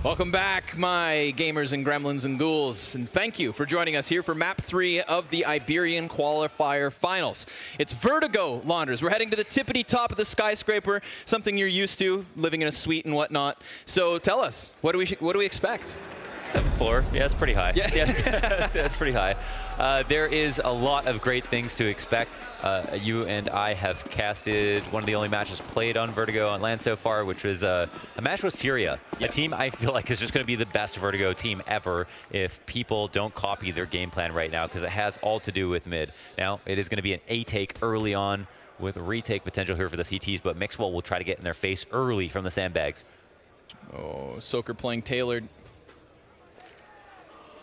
Welcome back, my gamers and gremlins and ghouls, and thank you for joining us here for Map 3 of the Iberian Qualifier Finals. It's Vertigo, Launders. We're heading to the tippity top of the skyscraper, something you're used to, living in a suite and whatnot. So tell us, what do we expect? 7th floor. Yeah, it's pretty high. Yeah, It's pretty high. There is a lot of great things to expect. You and I have casted one of the only matches played on Vertigo on land so far, which was a match with Furia, a team I feel like is just going to be the best Vertigo team ever if people don't copy their game plan right now, because it has all to do with mid. Now, it is going to be an A-take early on with a retake potential here for the CTs, but Mixwell will try to get in their face early from the sandbags. Oh, Soaker playing tailored.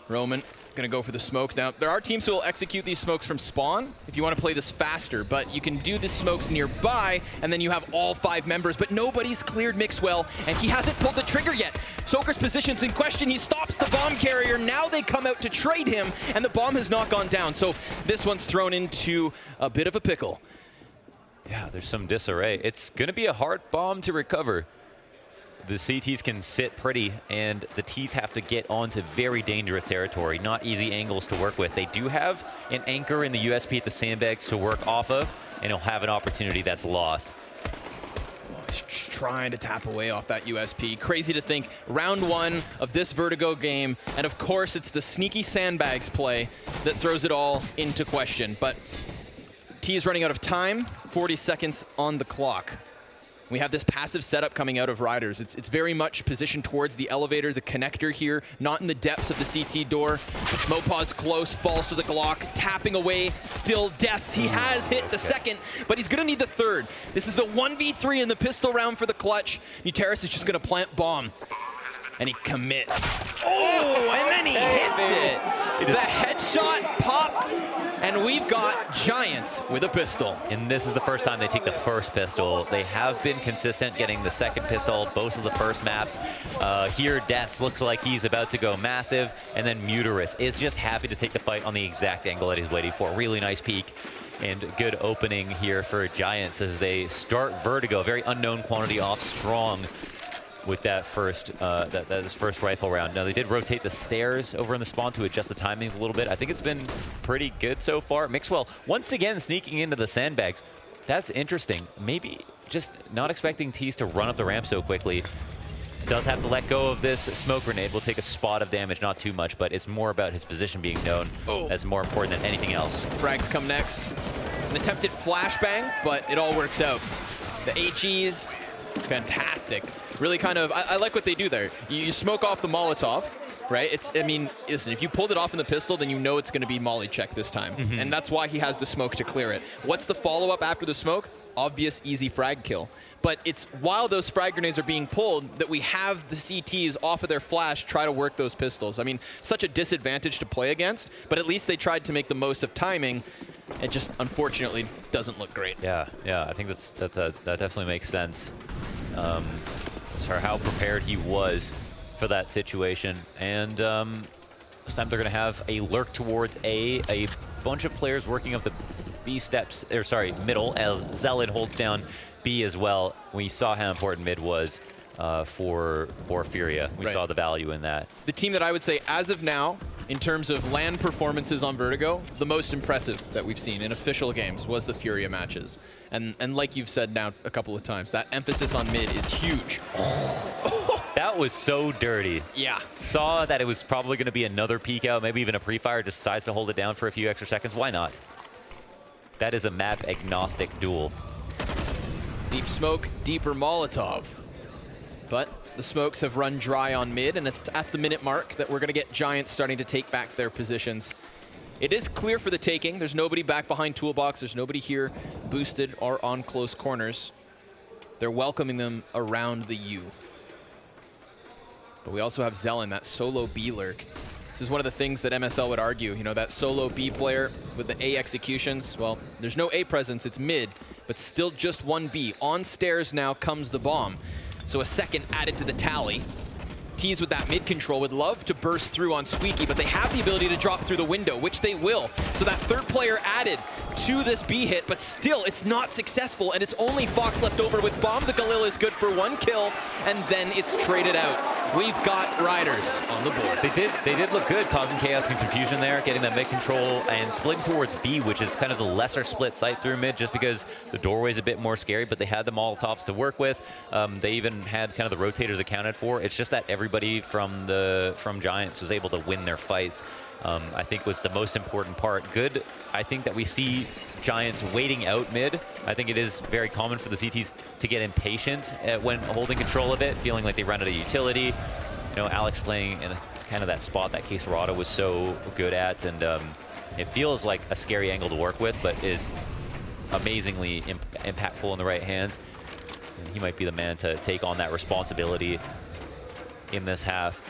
Roman gonna go for the smokes. Now, there are teams who will execute these smokes from spawn if you want to play this faster, but you can do the smokes nearby, and then you have all 5 members, but nobody's cleared Mixwell, and he hasn't pulled the trigger yet. Soaker's position's in question. He stops the bomb carrier. Now they come out to trade him, and the bomb has not gone down. So this one's thrown into a bit of a pickle. Yeah, there's some disarray. It's gonna be a hard bomb to recover. The CTs can sit pretty, and the Ts have to get onto very dangerous territory, not easy angles to work with. They do have an anchor in the USP at the sandbags to work off of, and he'll have an opportunity that's lost. Oh, he's trying to tap away off that USP. Crazy to think, round 1 of this Vertigo game, and of course it's the sneaky sandbags play that throws it all into question. But T is running out of time, 40 seconds on the clock. We have this passive setup coming out of Riders. It's very much positioned towards the elevator, the connector here, not in the depths of the CT door. Mopaw's close, falls to the Glock, tapping away, still deaths. He has hit the second, but he's gonna need the third. This is the 1v3 in the pistol round for the clutch. Nuteris is just gonna plant bomb, and he commits. Oh, and then he hits it. The headshot pop, and we've got Giants with a pistol. And this is the first time they take the first pistol. They have been consistent getting the second pistol both of the first maps. Here, Deaths looks like he's about to go massive, and then Muteris is just happy to take the fight on the exact angle that he's waiting for. Really nice peek. And good opening here for Giants as they start Vertigo. Very unknown quantity off strong with that first first rifle round. Now, they did rotate the stairs over in the spawn to adjust the timings a little bit. I think it's been pretty good so far. Mixwell once again sneaking into the sandbags. That's interesting. Maybe just not expecting Tease to run up the ramp so quickly. Does have to let go of this smoke grenade. Will take a spot of damage, not too much, but it's more about his position being known as more important than anything else. Frags come next. An attempted flashbang, but it all works out. The HEs, fantastic. Really kind of, I like what they do there. You smoke off the Molotov, right? I mean, listen, if you pulled it off in the pistol, then you know it's going to be molly check this time. And that's why he has the smoke to clear it. What's the follow-up after the smoke? Obvious, easy frag kill. But it's while those frag grenades are being pulled that we have the CTs off of their flash try to work those pistols. I mean, such a disadvantage to play against, but at least they tried to make the most of timing. It just, unfortunately, doesn't look great. Yeah, I think that definitely makes sense. As for how prepared he was for that situation. And this time they're going to have a lurk towards a bunch of players working up the B steps, or sorry, middle, as Zelen holds down B as well. We saw how important mid was for Furia. We saw the value in that. The team that I would say, as of now, in terms of LAN performances on Vertigo, the most impressive that we've seen in official games was the Furia matches. And like you've said now a couple of times, that emphasis on mid is huge. That was so dirty. Yeah. Saw that it was probably going to be another peek out, maybe even a pre-fire, decides to hold it down for a few extra seconds. Why not? That is a map agnostic duel. Deep smoke, deeper Molotov. But the smokes have run dry on mid, and it's at the minute mark that we're going to get Giants starting to take back their positions. It is clear for the taking. There's nobody back behind Toolbox. There's nobody here boosted or on close corners. They're welcoming them around the U. But we also have Zelen, that solo B lurk. This is one of the things that MSL would argue. You know, that solo B player with the A executions. Well, there's no A presence. It's mid, but still just one B. On stairs now comes the bomb. So a second added to the tally. Tease with that mid control would love to burst through on Squeaky, but they have the ability to drop through the window, which they will. So that third player added to this B hit, but still it's not successful, and it's only Fox left over with bomb. The Galil is good for 1 kill, and then it's traded out. we've got Riders on the board. They did look good, causing chaos and confusion there, getting that mid control and splitting towards B, which is kind of the lesser split site through mid, just because the doorway's a bit more scary, but they had the Molotovs to work with. They even had kind of the rotators accounted for. It's just that everybody from Giants was able to win their fights. I think was the most important part. Good, I think that we see Giants waiting out mid. I think it is very common for the CTs to get impatient when holding control of it, feeling like they run out of utility. You know, Alex playing in kind of that spot that Caserado was so good at, and it feels like a scary angle to work with, but is amazingly impactful in the right hands. And he might be the man to take on that responsibility in this half.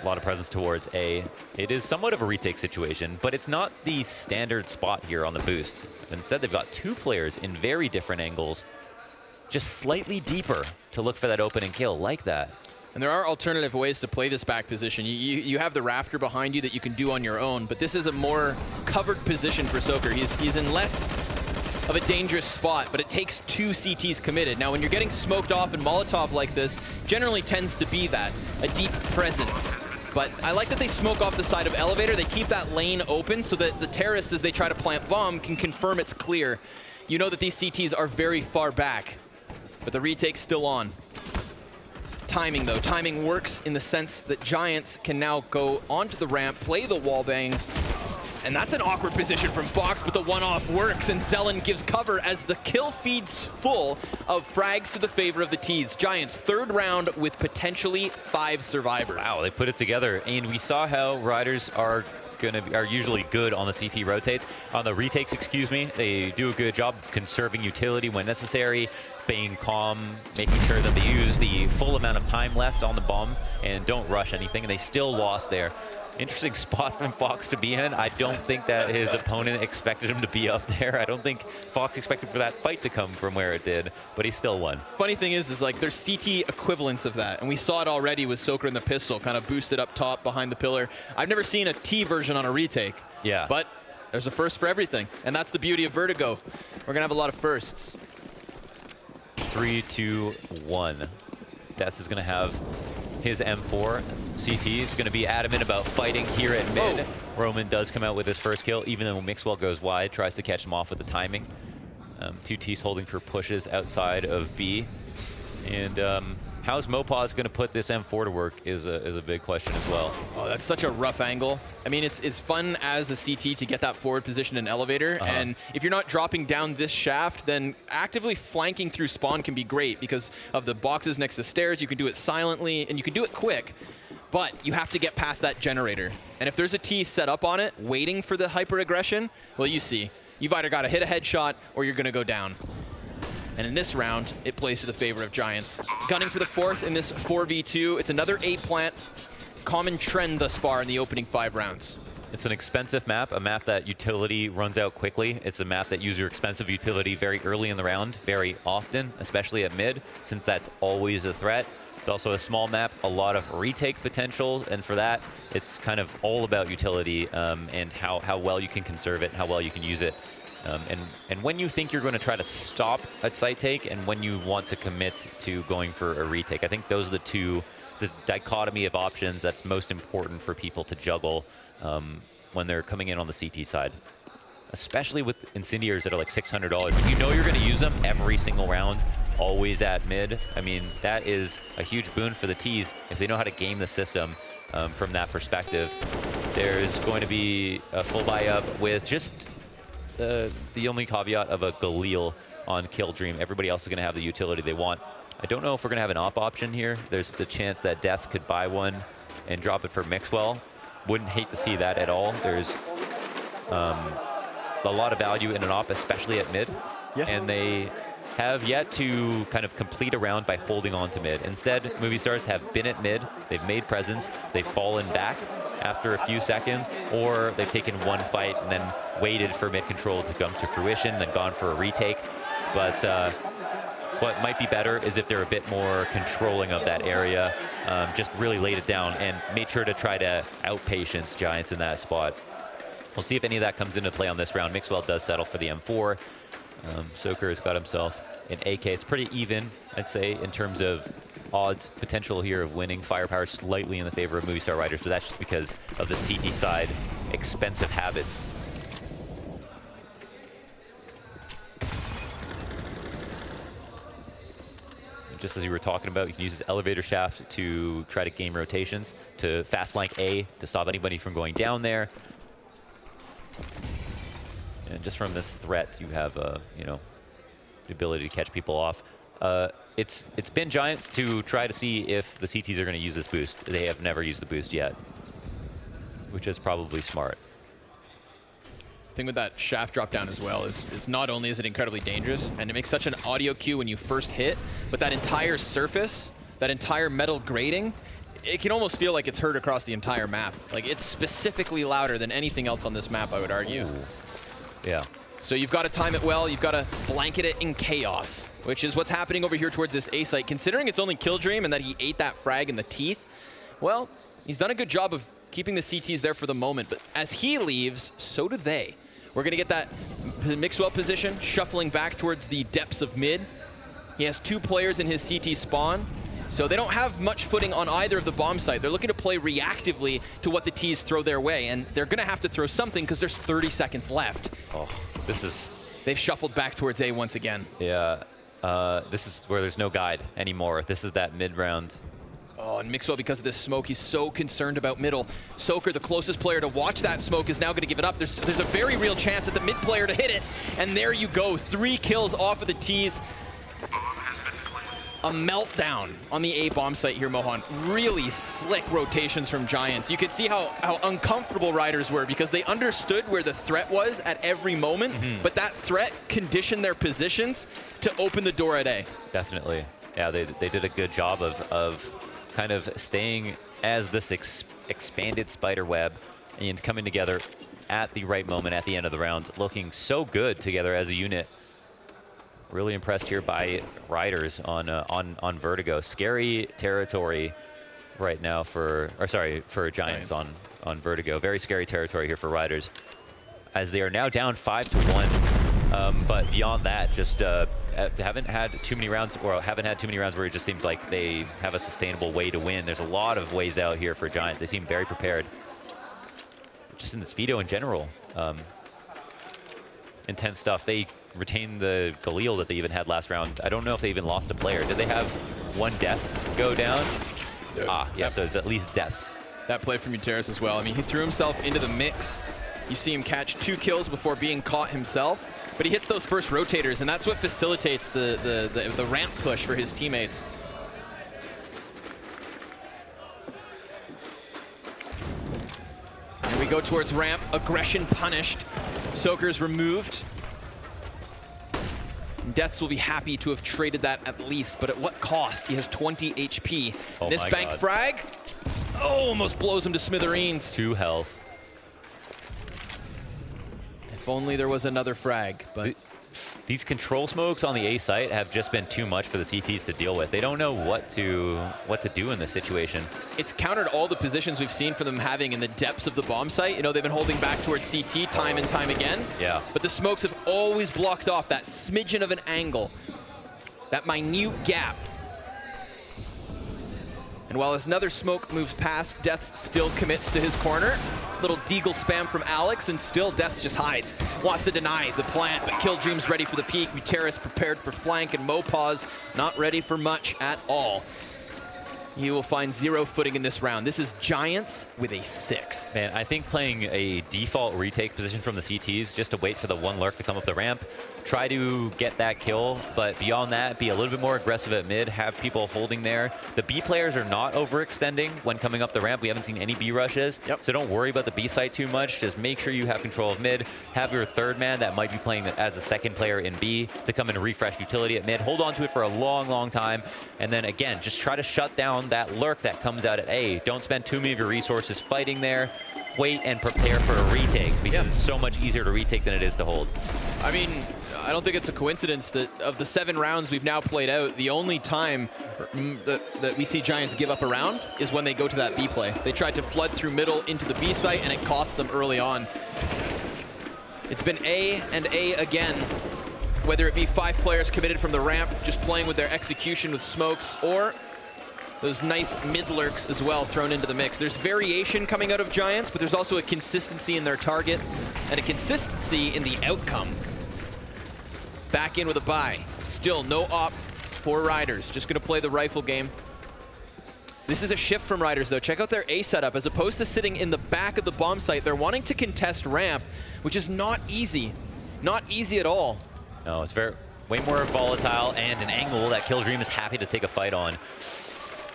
A lot of presence towards A. It is somewhat of a retake situation, but it's not the standard spot here on the boost. Instead, they've got two players in very different angles, just slightly deeper to look for that opening kill like that. And there are alternative ways to play this back position. You have the rafter behind you that you can do on your own, but this is a more covered position for Soker. He's in less of a dangerous spot, but it takes two CTs committed. Now, when you're getting smoked off and Molotov like this, generally tends to be that, a deep presence. But I like that they smoke off the side of elevator. They keep that lane open so that the terrorists, as they try to plant bomb, can confirm it's clear. You know that these CTs are very far back, but the retake's still on. Timing, though. Timing works in the sense that Giants can now go onto the ramp, play the wall bangs, and that's an awkward position from Fox, but the one-off works, and Zelen gives cover as the kill feed's full of frags to the favor of the T's. Giants, third round with potentially 5 survivors. Wow, they put it together, and we saw how Riders are usually good on the CT rotates. On the retakes, excuse me, they do a good job of conserving utility when necessary, being calm, making sure that they use the full amount of time left on the bomb and don't rush anything, and they still lost there. Interesting spot from Fox to be in. I don't think that his opponent expected him to be up there. I don't think Fox expected for that fight to come from where it did, but he still won. Funny thing is like there's CT equivalents of that, and we saw it already with Soker in the pistol, kind of boosted up top behind the pillar. I've never seen a T version on a retake. Yeah. But there's a first for everything, and that's the beauty of Vertigo. We're gonna have a lot of firsts. 3, 2, 1. Des is gonna have his M4. CT is going to be adamant about fighting here at mid. Oh. Roman does come out with his first kill, even though Mixwell goes wide, tries to catch him off with the timing. 2T's holding for pushes outside of B. And how's Mopaz going to put this M4 to work is a big question as well. Oh, that's such a rough angle. I mean, it's fun as a CT to get that forward position in elevator, and if you're not dropping down this shaft, then actively flanking through spawn can be great because of the boxes next to stairs. You can do it silently, and you can do it quick, but you have to get past that generator. And if there's a T set up on it, waiting for the hyper aggression, well, you see, you've either got to hit a headshot or you're going to go down. And in this round, it plays to the favor of Giants. Gunning for the fourth in this 4v2. It's another A plant. Common trend thus far in the opening 5 rounds. It's an expensive map, a map that utility runs out quickly. It's a map that uses your expensive utility very early in the round, very often, especially at mid, since that's always a threat. It's also a small map, a lot of retake potential, and for that, it's kind of all about utility and how well you can conserve it, how well you can use it. And when you think you're going to try to stop a site take and when you want to commit to going for a retake. I think those are the two. It's a dichotomy of options that's most important for people to juggle when they're coming in on the CT side. Especially with incendiaries that are like $600. You know you're going to use them every single round, always at mid. I mean, that is a huge boon for the T's if they know how to game the system from that perspective. There's going to be a full buy-up with just the only caveat of a Galil on Kill Dream. Everybody else is going to have the utility they want. I don't know if we're going to have an op option here. There's the chance that Deaths could buy one and drop it for Mixwell. Wouldn't hate to see that at all. There's a lot of value in an op, especially at mid. Yeah. And they have yet to kind of complete a round by holding on to mid. Instead, Movistars have been at mid. They've made presence. They've fallen back after a few seconds, or they've taken one fight and then waited for mid control to come to fruition, then gone for a retake. But what might be better is if they're a bit more controlling of that area, just really laid it down and made sure to try to outpatience Giants in that spot. We'll see if any of that comes into play on this round. Mixwell does settle for the M4. Soker has got himself an AK. It's pretty even, I'd say, in terms of odds potential here of winning. Firepower slightly in the favor of Movistar Riders, but that's just because of the CT side expensive habits. Just as you were talking about, you can use this elevator shaft to try to gain rotations, to fast flank A, to stop anybody from going down there. And just from this threat, you have, you know, the ability to catch people off. It's been Giants to try to see if the CTs are going to use this boost. They have never used the boost yet, which is probably smart. Thing with that shaft drop down as well is not only is it incredibly dangerous and it makes such an audio cue when you first hit, but that entire surface, that entire metal grating, it can almost feel like it's heard across the entire map. Like, it's specifically louder than anything else on this map, I would argue. Ooh. Yeah. So you've got to time it well, you've got to blanket it in chaos, which is what's happening over here towards this A site. Considering it's only Kill Dream and that he ate that frag in the teeth, well, he's done a good job of keeping the CTs there for the moment, but as he leaves, so do they. We're going to get that Mixwell position, shuffling back towards the depths of mid. He has 2 players in his CT spawn, so they don't have much footing on either of the bomb site. They're looking to play reactively to what the T's throw their way, and they're going to have to throw something because there's 30 seconds left. Oh, this is... They've shuffled back towards A once again. Yeah, this is where there's no guide anymore. This is that mid-round. Oh, and Mixwell, because of this smoke, he's so concerned about middle. Soaker, the closest player to watch that smoke, is now going to give it up. There's a very real chance at the mid player to hit it, and there you go. 3 kills off of the T's. A meltdown on the A bomb site here, Mohan. Really slick rotations from Giants. You could see how uncomfortable Riders were because they understood where the threat was at every moment, but that threat conditioned their positions to open the door at A. Definitely. Yeah, they did a good job of kind of staying as this expanded spider web and coming together at the right moment at the end of the round, looking so good together as a unit. Really impressed here by Riders on Vertigo. Scary territory right now for Giants on Vertigo. Very scary territory here for Riders, as they are now down 5-1. But beyond that, just haven't had too many rounds where it just seems like they have a sustainable way to win. There's a lot of ways out here for Giants. They seem very prepared. Just in this veto in general. Intense stuff. They retained the Galil that they even had last round. I don't know if they even lost a player. Did they have 1 death go down? Yeah, so it's at least deaths. That play from Uteris as well. I mean, he threw himself into the mix. You see him catch 2 kills before being caught himself, but he hits those first rotators, and that's what facilitates the ramp push for his teammates. Here we go towards ramp. Aggression punished. Soaker's removed. Deaths will be happy to have traded that at least, but at what cost? He has 20 HP. Oh, this bank frag, almost blows him to smithereens. 2 health. If only there was another frag, but... These control smokes on the A site have just been too much for the CTs to deal with. They don't know what to do in this situation. It's countered all the positions we've seen for them having in the depths of the bomb site. You know, they've been holding back towards CT time and time again. Yeah. But the smokes have always blocked off that smidgen of an angle, that minute gap. And while another smoke moves past, Deaths still commits to his corner. Little deagle spam from Alex, and still Deaths just hides. Wants to deny the plant, but Killdream's ready for the peek. Muteris prepared for flank, and Mopaz not ready for much at all. He will find 0 footing in this round. This is Giants with a 6th. Man, I think playing a default retake position from the CTs just to wait for the 1 lurk to come up the ramp, try to get that kill, but beyond that, be a little bit more aggressive at mid, have people holding there. The B players are not overextending when coming up the ramp. We haven't seen any B rushes, so don't worry about the B site too much. Just make sure you have control of mid. Have your 3rd man that might be playing as a 2nd player in B to come and refresh utility at mid. Hold on to it for a long, long time, and then again, just try to shut down that lurk that comes out at A. Don't spend too many of your resources fighting there. Wait and prepare for a retake, because it's so much easier to retake than it is to hold. I mean, I don't think it's a coincidence that of the 7 rounds we've now played out, the only time that we see Giants give up a round is when they go to that B play. They tried to flood through middle into the B site, and it cost them early on. It's been A and A again, whether it be 5 players committed from the ramp, just playing with their execution with smokes, or Those nice mid lurks as well thrown into the mix. There's variation coming out of Giants, but there's also a consistency in their target and a consistency in the outcome. Back in with a buy. Still no op for Riders. Just going to play the rifle game. This is a shift from Riders, though. Check out their A setup. As opposed to sitting in the back of the bomb site, they're wanting to contest ramp, which is not easy. Not easy at all. No, it's way more volatile and an angle that Killdream is happy to take a fight on.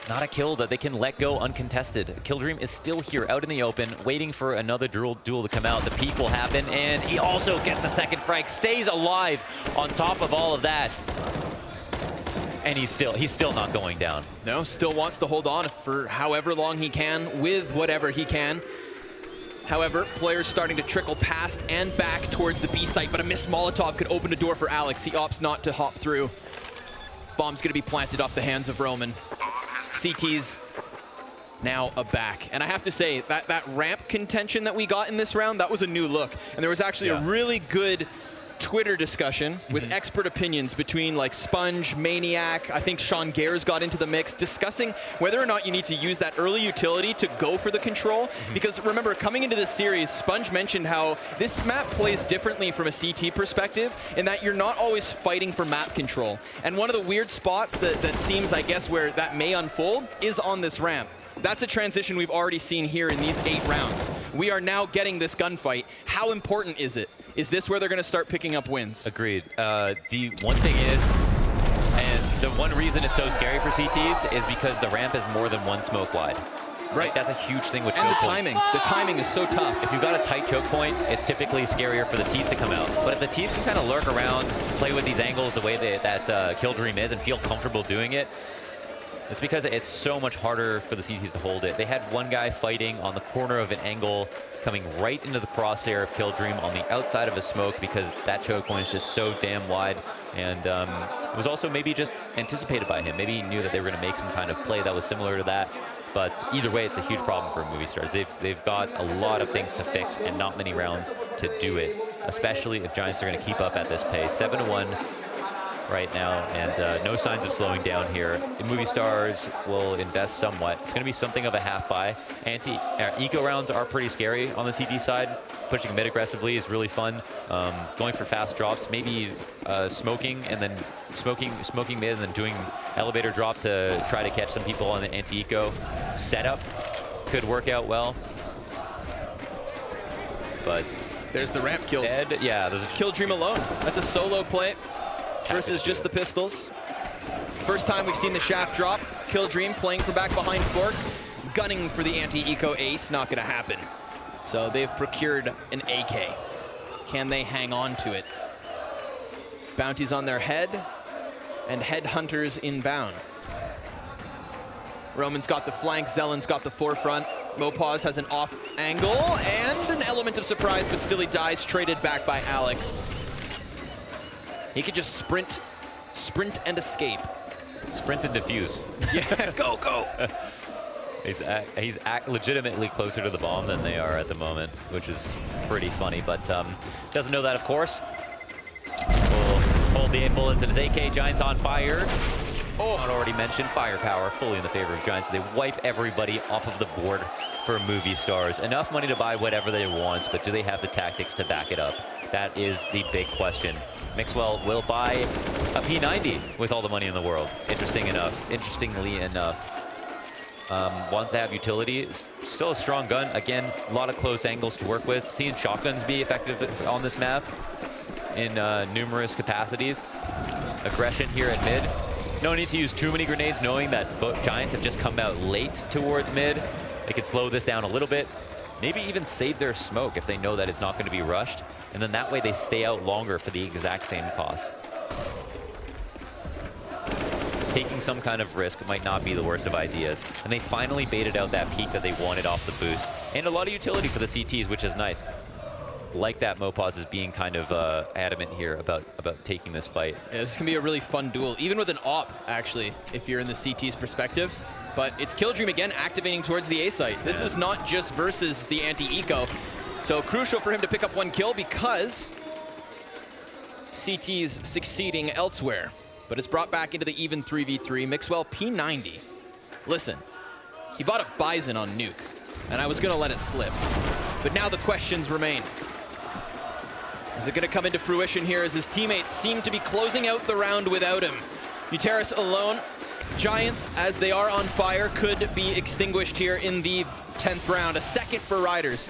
Not a kill that they can let go uncontested. Killdream is still here out in the open, waiting for another duel to come out. The peak will happen, and he also gets a second frag, stays alive on top of all of that. And he's still not going down. No, still wants to hold on for however long he can with whatever he can. However, players starting to trickle past and back towards the B site, but a missed Molotov could open a door for Alex. He opts not to hop through. Bomb's gonna be planted off the hands of Roman. CT's now aback. And I have to say, that ramp contention that we got in this round, that was a new look. And there was actually a really good Twitter discussion with expert opinions between like Sponge, Maniac, I think Sean Gares got into the mix, discussing whether or not you need to use that early utility to go for the control. Because remember, coming into this series, Sponge mentioned how this map plays differently from a CT perspective in that you're not always fighting for map control. And one of the weird spots that seems, I guess, where that may unfold is on this ramp. That's a transition we've already seen here in these 8 rounds. We are now getting this gunfight. How important is it? Is this where they're going to start picking up wins? Agreed. The one thing is, and the one reason it's so scary for CTs is because the ramp is more than one smoke wide. Right. Like, that's a huge thing with choke And the points. timing. The timing is so tough. If you've got a tight choke point, it's typically scarier for the T's to come out. But if the T's can kind of lurk around, play with these angles the way that Killdream is and feel comfortable doing it, it's because it's so much harder for the CTs to hold it. They had one guy fighting on the corner of an angle coming right into the crosshair of Killdream on the outside of a smoke because that choke point is just so damn wide. And it was also maybe just anticipated by him. Maybe he knew that they were going to make some kind of play that was similar to that. But either way, it's a huge problem for Movistar. They've got a lot of things to fix and not many rounds to do it, especially if Giants are going to keep up at this pace. 7-1 right now, and no signs of slowing down here. Movistars will invest somewhat. It's going to be something of a half buy. Eco rounds are pretty scary on the CT side. Pushing mid aggressively is really fun. Going for fast drops, maybe smoking and then smoking mid and then doing elevator drop to try to catch some people on the anti-eco setup could work out well. But there's the ramp kills. Yeah, there's Killdream alone. That's a solo play versus just the pistols. First time we've seen the shaft drop. Killdream playing for back behind fork, gunning for the anti-eco ace. Not gonna happen. So they've procured an AK. Can they hang on to it? Bounties on their head, and headhunters inbound. Roman's got the flank, Zellen's got the forefront. Mopaz has an off angle and an element of surprise, but still he dies, traded back by Alex. He could just sprint and escape. Sprint and defuse. Yeah, go. He's legitimately closer to the bomb than they are at the moment, which is pretty funny, but doesn't know that, of course. Will hold the 8 bullets in his AK. Giants on fire. Not already mentioned, firepower fully in the favor of Giants. They wipe everybody off of the board for Movistars. Enough money to buy whatever they want, but do they have the tactics to back it up? That is the big question. Mixwell will buy a P90 with all the money in the world. Interestingly enough. Wants to have utility. Still a strong gun. Again, a lot of close angles to work with. Seeing shotguns be effective on this map in numerous capacities. Aggression here at mid. No need to use too many grenades, knowing that both Giants have just come out late towards mid. They could slow this down a little bit. Maybe even save their smoke if they know that it's not going to be rushed. And then that way they stay out longer for the exact same cost. Taking some kind of risk might not be the worst of ideas. And they finally baited out that peak that they wanted off the boost. And a lot of utility for the CTs, which is nice. Like that, Mopaz is being kind of adamant here about taking this fight. Yeah, this can be a really fun duel, even with an op, actually, if you're in the CT's perspective. But it's Killdream again activating towards the A site. This is not just versus the anti-eco. So crucial for him to pick up 1 kill because CT's succeeding elsewhere. But it's brought back into the even 3v3. Mixwell P90. Listen, he bought a Bison on Nuke, and I was going to let it slip. But now the questions remain. Is it going to come into fruition here as his teammates seem to be closing out the round without him? Muteris alone. Giants, as they are on fire, could be extinguished here in the 10th round. A second for Riders.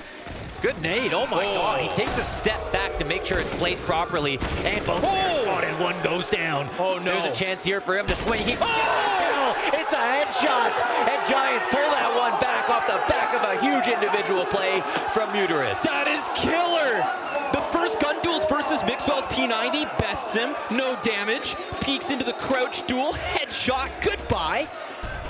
Good nade. Oh my God. He takes a step back to make sure it's placed properly. And both players fought and one goes down. Oh no. There's a chance here for him to swing. It's a headshot. And Giants pull that one back off the back of a huge individual play from Muteris. That is killer. The first gun duels versus Mixwell's P90 bests him. No damage. Peeks into the crouch duel. Headshot. Goodbye.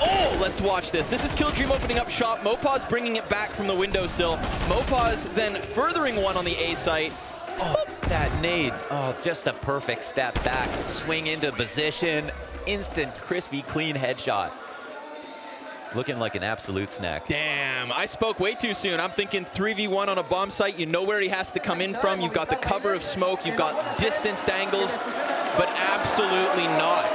Oh, let's watch this. This is Killdream opening up shop. Mopaz bringing it back from the windowsill. Mopaz then furthering one on the A site. Oh, that nade. Oh, just a perfect step back. Swing into position. Instant, crispy, clean headshot. Looking like an absolute snack. Damn, I spoke way too soon. I'm thinking 3v1 on a bomb site. You know where he has to come in from. You've got the cover of smoke. You've got distanced angles, but absolutely not.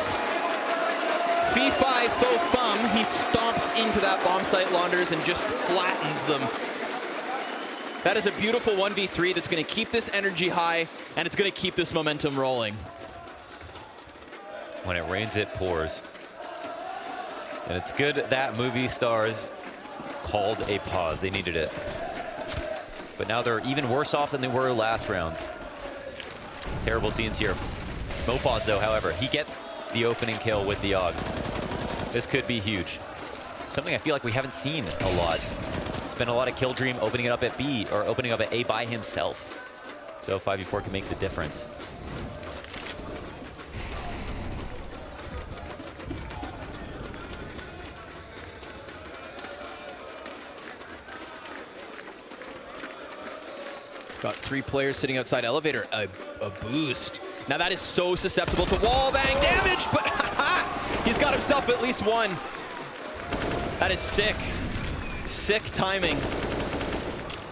Fee Fi Fo Fum, he stomps into that bomb site launders and just flattens them. That is a beautiful 1v3 that's going to keep this energy high, and it's going to keep this momentum rolling. When it rains, it pours. And it's good that Movistar's called a pause. They needed it. But now they're even worse off than they were last round. Terrible scenes here. Mopaz, though, however, he gets the opening kill with the AUG. This could be huge. Something I feel like we haven't seen a lot. It's been a lot of Killdream opening it up at B, or opening up at A by himself. So 5v4 can make the difference. Got 3 players sitting outside elevator. A boost. Now that is so susceptible to wall bang damage, but he's got himself at least one. That is sick. Sick timing.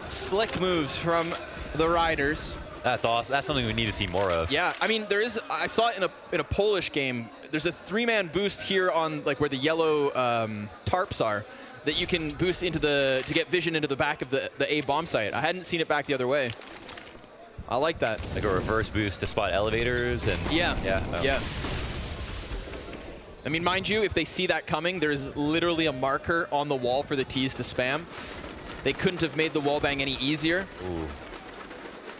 Slick moves from the Riders. That's awesome. That's something we need to see more of. Yeah, I mean, there is. I saw it in a Polish game. There's a 3-man boost here on like where the yellow tarps are, that you can boost into to get vision into the back of the A bomb site. I hadn't seen it back the other way. I like that. Like a reverse boost to spot elevators and yeah. Oh. Yeah. I mean, mind you, if they see that coming, there's literally a marker on the wall for the T's to spam. They couldn't have made the wall bang any easier. Ooh.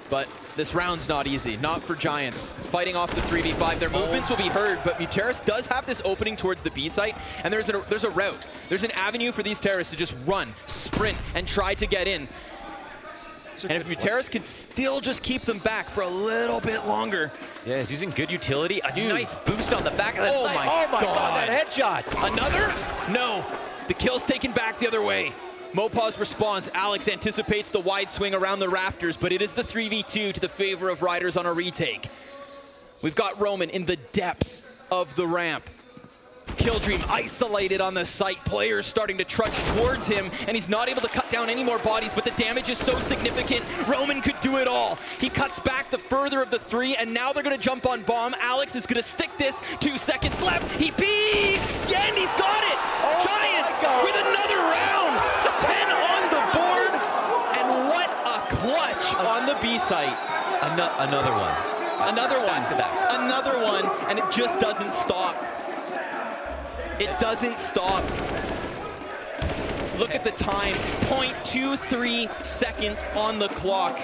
But this round's not easy, not for Giants. Fighting off the 3v5, their movements will be heard, but Muteris does have this opening towards the B site, and there's a route. There's an avenue for these terrorists to just run, sprint, and try to get in. And if Muteris can still just keep them back for a little bit longer. Yeah, he's using good utility. A nice boost on the back of that site. Oh my God, that headshot. Another? No, the kill's taken back the other way. Mopaz responds. Alex anticipates the wide swing around the rafters, but it is the 3v2 to the favor of Riders on a retake. We've got Roman in the depths of the ramp. Killdream isolated on the site. Players starting to trudge towards him, and he's not able to cut down any more bodies, but the damage is so significant. Roman could do it all. He cuts back the further of the 3, and now they're going to jump on bomb. Alex is going to stick this. 2 seconds left. He peeks, yeah, and he's got it. Giants with another round. 10 on the board, and what a clutch on the B site. Another one. Another one. Back to back. Another one, and it just doesn't stop. It doesn't stop. Look at the time, 0.23 seconds on the clock.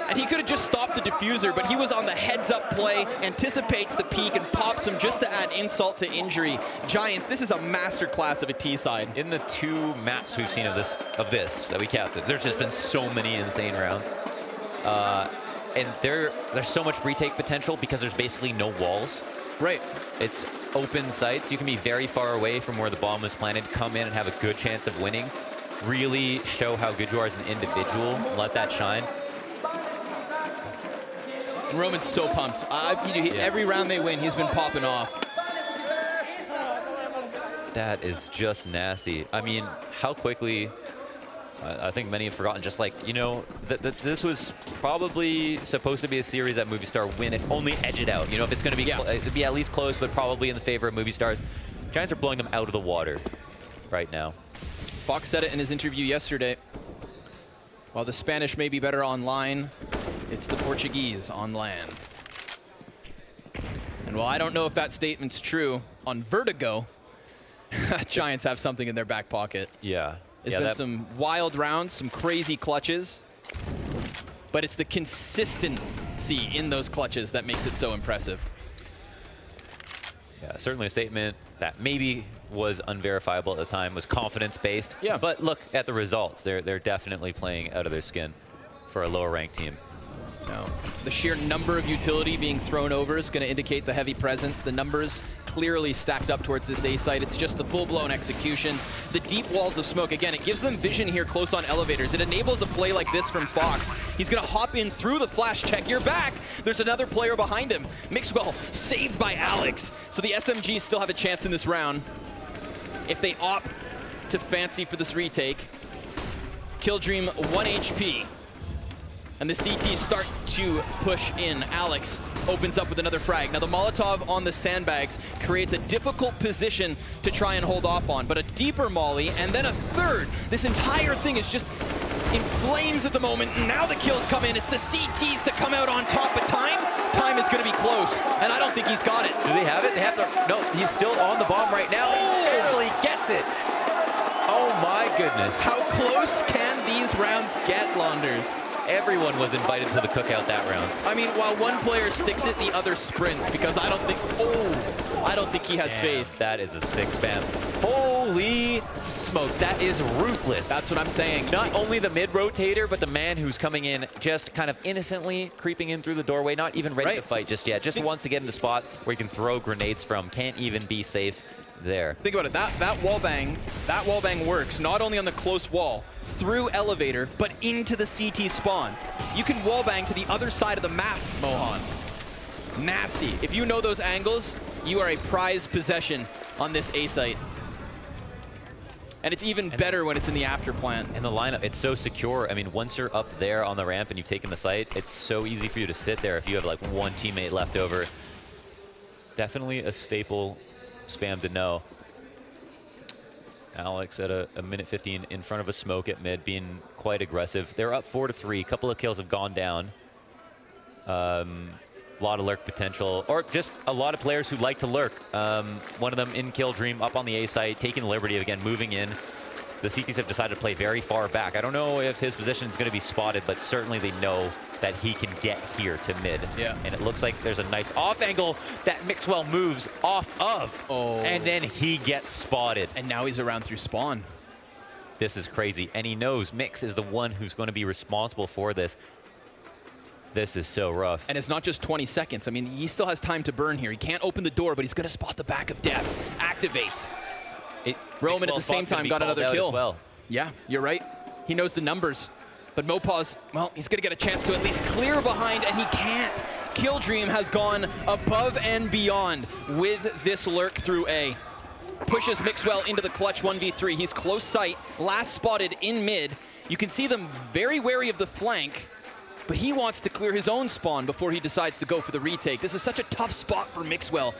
And he could have just stopped the diffuser, but he was on the heads-up play, anticipates the peak, and pops him just to add insult to injury. Giants, this is a masterclass of a T-side. In the 2 maps we've seen of this that we casted, there's just been so many insane rounds. And there's so much retake potential because there's basically no walls. Right. It's open sites. You can be very far away from where the bomb was planted, come in and have a good chance of winning. Really show how good you are as an individual. Let that shine. And Roman's so pumped. Every round they win, he's been popping off. That is just nasty. I mean, how quickly... I think many have forgotten, just like, you know, this was probably supposed to be a series that Movistar win if only edge it out. You know, if it's going to be, it'd be at least close, but probably in the favor of Movistar's. Giants are blowing them out of the water right now. Fox said it in his interview yesterday. While the Spanish may be better online, it's the Portuguese on land. And while I don't know if that statement's true, on Vertigo, Giants have something in their back pocket. Yeah. There's been some wild rounds, some crazy clutches, but it's the consistency in those clutches that makes it so impressive. Yeah, certainly a statement that maybe was unverifiable at the time, was confidence-based. Yeah. But look at the results. They're definitely playing out of their skin for a lower-ranked team. No. The sheer number of utility being thrown over is going to indicate the heavy presence. The numbers clearly stacked up towards this A site. It's just the full-blown execution. The deep walls of smoke, again, it gives them vision here close on elevators. It enables a play like this from Fox. He's going to hop in through the flash check. You're back. There's another player behind him. Mixwell saved by Alex. So the SMGs still have a chance in this round if they opt to fancy for this retake. Killdream 1 HP. And the CTs start to push in. Alex opens up with another frag. Now the Molotov on the sandbags creates a difficult position to try and hold off on, but a deeper molly and then a third. This entire thing is just in flames at the moment. And now the kills come in. It's the CTs to come out on top, but time is going to be close, and I don't think he's got it. Do they have it? They have to. No, he's still on the bomb right now. He barely gets it. Oh my goodness. How close can these rounds get, Launders? Everyone was invited to the cookout that round. I mean, while one player sticks it, the other sprints, because I don't think he has faith. That is a sick spam. Holy smokes, that is ruthless. That's what I'm saying. Not only the mid-rotator, but the man who's coming in just kind of innocently creeping in through the doorway, not even ready to fight just yet. Just wants to get in the spot where he can throw grenades from. Can't even be safe there. Think about it, that wall bang works not only on the close wall, through elevator, but into the CT spawn. You can wall bang to the other side of the map, Mohan. Nasty. If you know those angles, you are a prized possession on this A site. And it's even better when it's in the after plant. And the lineup, it's so secure. I mean, once you're up there on the ramp and you've taken the site, it's so easy for you to sit there if you have like one teammate left over. Definitely a staple spam to know. Alex at a minute 15 in front of a smoke at mid, being quite aggressive. They're up 4-3. A couple of kills have gone down. A lot of lurk potential, or just a lot of players who like to lurk. One of them in Killdream up on the A site, taking the liberty of, again, moving in. The CTs have decided to play very far back. I don't know if his position is going to be spotted, but certainly they know that he can get here to mid. Yeah. And it looks like there's a nice off angle that Mixwell moves off of. Oh. And then he gets spotted. And now he's around through spawn. This is crazy. And he knows Mix is the one who's going to be responsible for this. This is so rough. And it's not just 20 seconds. I mean, he still has time to burn here. He can't open the door, but he's going to spot the back of Depths. Activates. Roman at the same time got another kill. Well. Yeah, you're right. He knows the numbers. But Mopaz, well, he's going to get a chance to at least clear behind, and he can't. Killdream has gone above and beyond with this lurk through A. Pushes Mixwell into the clutch 1v3. He's close sight, last spotted in mid. You can see them very wary of the flank, but he wants to clear his own spawn before he decides to go for the retake. This is such a tough spot for Mixwell.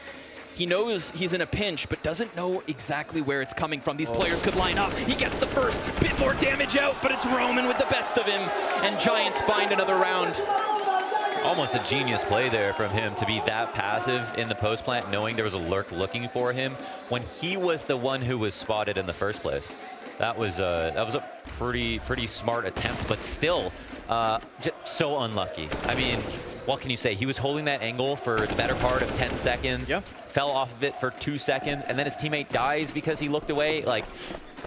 He knows he's in a pinch, but doesn't know exactly where it's coming from. These players could line up. He gets the first, bit more damage out, but it's Roman with the best of him, and Giants find another round. Almost a genius play there from him to be that passive in the post plant, knowing there was a lurk looking for him when he was the one who was spotted in the first place. That was a pretty smart attempt, but still just so unlucky. I mean, what can you say? He was holding that angle for the better part of 10 seconds, fell off of it for 2 seconds, and then his teammate dies because he looked away. Like,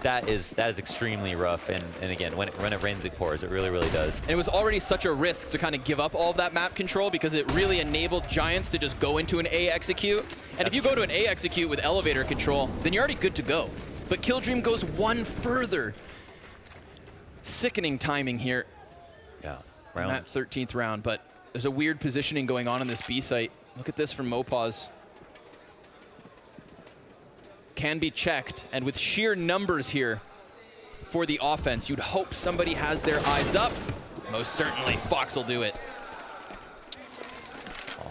that is extremely rough. And again, when it rains, it pours. It really, really does. And it was already such a risk to kind of give up all of that map control because it really enabled Giants to just go into an A execute. And if you go to an A execute with elevator control, then you're already good to go. But Killdream goes one further. Sickening timing here. Yeah, in that 13th round, but there's a weird positioning going on this B site. Look at this from Mopaz. Can be checked, and with sheer numbers here for the offense, you'd hope somebody has their eyes up. Most certainly, Fox will do it.